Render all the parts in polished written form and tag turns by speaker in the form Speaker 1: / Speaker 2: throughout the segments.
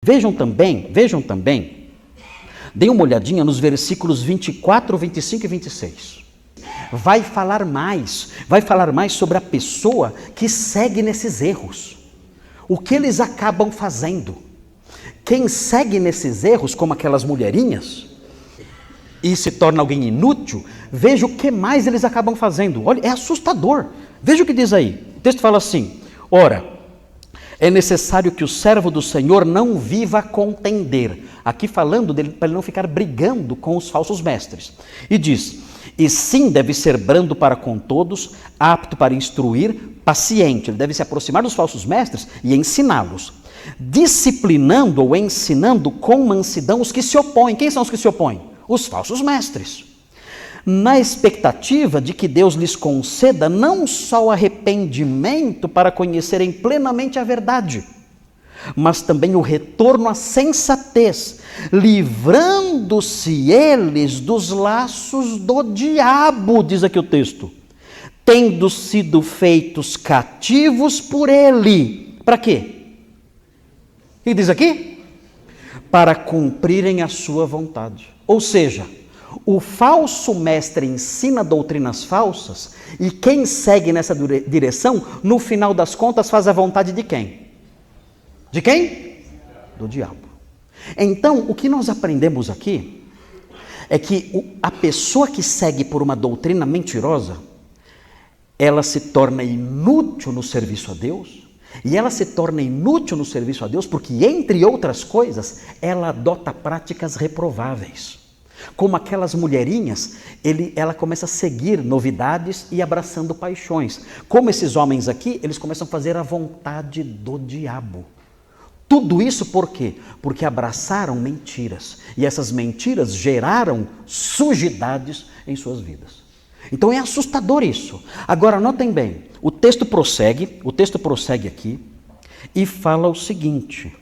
Speaker 1: Vejam também, deem uma olhadinha nos versículos 24, 25 e 26. Vai falar mais sobre a pessoa que segue nesses erros. O que eles acabam fazendo. Quem segue nesses erros, como aquelas mulherinhas, e se torna alguém inútil, veja o que mais eles acabam fazendo. Olha, é assustador. Veja o que diz aí. O texto fala assim: ora, é necessário que o servo do Senhor não viva a contender. Aqui falando dele, para ele não ficar brigando com os falsos mestres. E diz: e sim deve ser brando para com todos, apto para instruir, paciente. Ele deve se aproximar dos falsos mestres e ensiná-los, disciplinando ou ensinando com mansidão os que se opõem. Quem são os que se opõem? Os falsos mestres. Na expectativa de que Deus lhes conceda não só o arrependimento para conhecerem plenamente a verdade, mas também o retorno à sensatez, livrando-se eles dos laços do diabo, diz aqui o texto, tendo sido feitos cativos por ele. Para quê? O que diz aqui? Para cumprirem a sua vontade. Ou seja, o falso mestre ensina doutrinas falsas e quem segue nessa direção, no final das contas, faz a vontade de quem? De quem? Do diabo. Então, o que nós aprendemos aqui é que a pessoa que segue por uma doutrina mentirosa, ela se torna inútil no serviço a Deus, e ela se torna inútil no serviço a Deus porque, entre outras coisas, ela adota práticas reprováveis. Como aquelas mulherinhas, ela começa a seguir novidades e abraçando paixões. Como esses homens aqui, eles começam a fazer a vontade do diabo. Tudo isso por quê? Porque abraçaram mentiras. E essas mentiras geraram sujidades em suas vidas. Então é assustador isso. Agora notem bem, o texto prossegue aqui e fala o seguinte: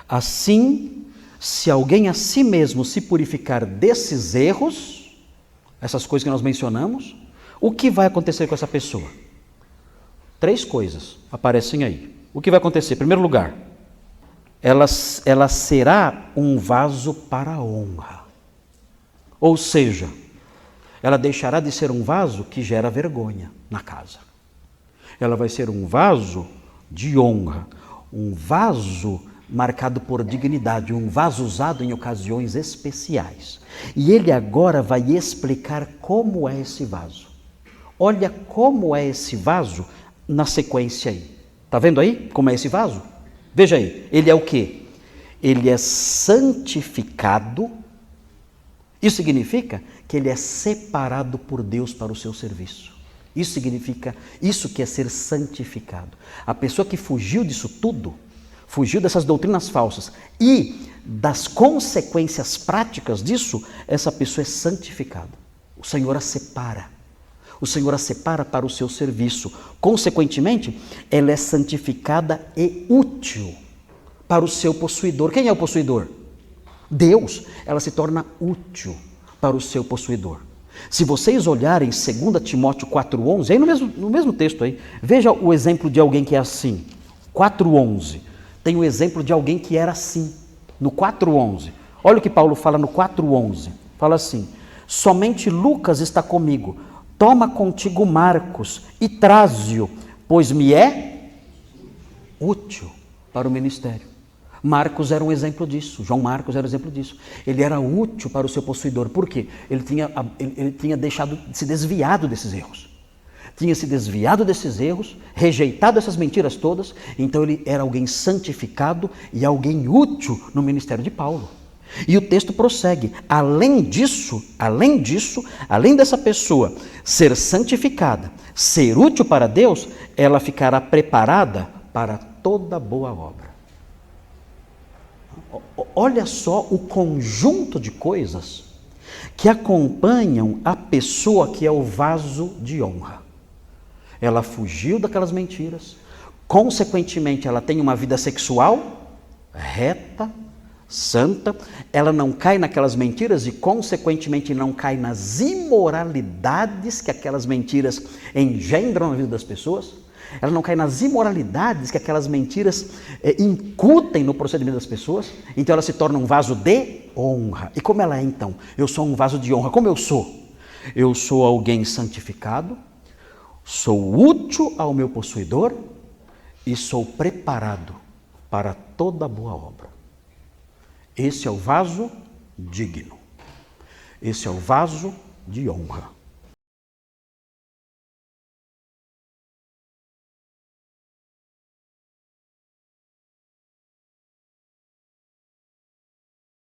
Speaker 1: assim, se alguém a si mesmo se purificar desses erros, essas coisas que nós mencionamos, o que vai acontecer com essa pessoa? 3 coisas aparecem aí. O que vai acontecer? Em primeiro lugar, ela será um vaso para a honra. Ou seja, ela deixará de ser um vaso que gera vergonha na casa. Ela vai ser um vaso de honra, um vaso marcado por dignidade, um vaso usado em ocasiões especiais. E ele agora vai explicar como é esse vaso. Olha como é esse vaso na sequência aí. Está vendo aí como é esse vaso? Veja aí, ele é o quê? Ele é santificado. Isso significa que ele é separado por Deus para o seu serviço. Isso significa, isso que é ser santificado. A pessoa que fugiu disso tudo, fugiu dessas doutrinas falsas e das consequências práticas disso, essa pessoa é santificada. O Senhor a separa. O Senhor a separa para o seu serviço. Consequentemente, ela é santificada e útil para o seu possuidor. Quem é o possuidor? Deus. Ela se torna útil para o seu possuidor. Se vocês olharem 2 Timóteo 4,11, aí no mesmo texto aí, veja o exemplo de alguém que é assim. 4,11. Tem o exemplo de alguém que era assim, no 4,11. Olha o que Paulo fala no 4,11. Fala assim: somente Lucas está comigo. Toma contigo Marcos e traze-o, pois me é útil para o ministério. Marcos era um exemplo disso, João Marcos era um exemplo disso. Ele era útil para o seu possuidor. Por quê? Ele tinha se desviado desses erros. Tinha se desviado desses erros, rejeitado essas mentiras todas, então ele era alguém santificado e alguém útil no ministério de Paulo. E o texto prossegue: além dessa pessoa ser santificada, ser útil para Deus, ela ficará preparada para toda boa obra. Olha só o conjunto de coisas que acompanham a pessoa que é o vaso de honra. Ela fugiu daquelas mentiras, consequentemente ela tem uma vida sexual reta, santa, ela não cai naquelas mentiras e consequentemente não cai nas imoralidades que aquelas mentiras engendram na vida das pessoas. ela não cai nas imoralidades que aquelas mentiras incutem no procedimento das pessoas, então ela se torna um vaso de honra. E como ela é então? Eu sou um vaso de honra. Como eu sou? Eu sou alguém santificado, sou útil ao meu possuidor e sou preparado para toda boa obra. Esse é o vaso digno. Esse é o vaso de honra.